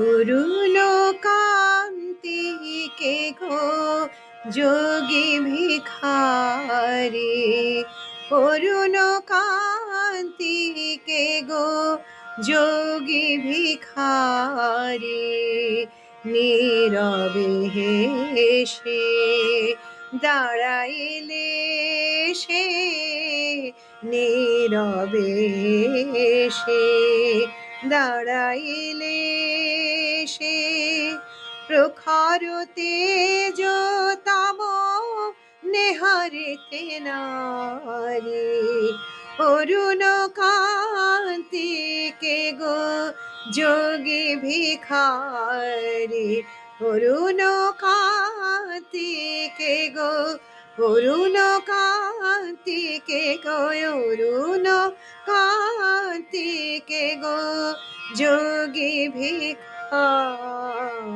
অরুণ কান্তি কে গো যোগী ভিখারি, অরুণ কান্তি কে গো যোগী ভিখারি, নীরবে হেসে দাঁড়াইলে সে, নীরবে হেসে দাঁড়াইলে সে, প্রখর তেজ তব নেহারিতে নারী, অরুণ কান্তি কে গো যোগী ভিখারি, অরুণ কান্তি কে গো, অরুণ কান্তি কে গো, অরুণ কান্তি কে গো যোগী ভিখারি।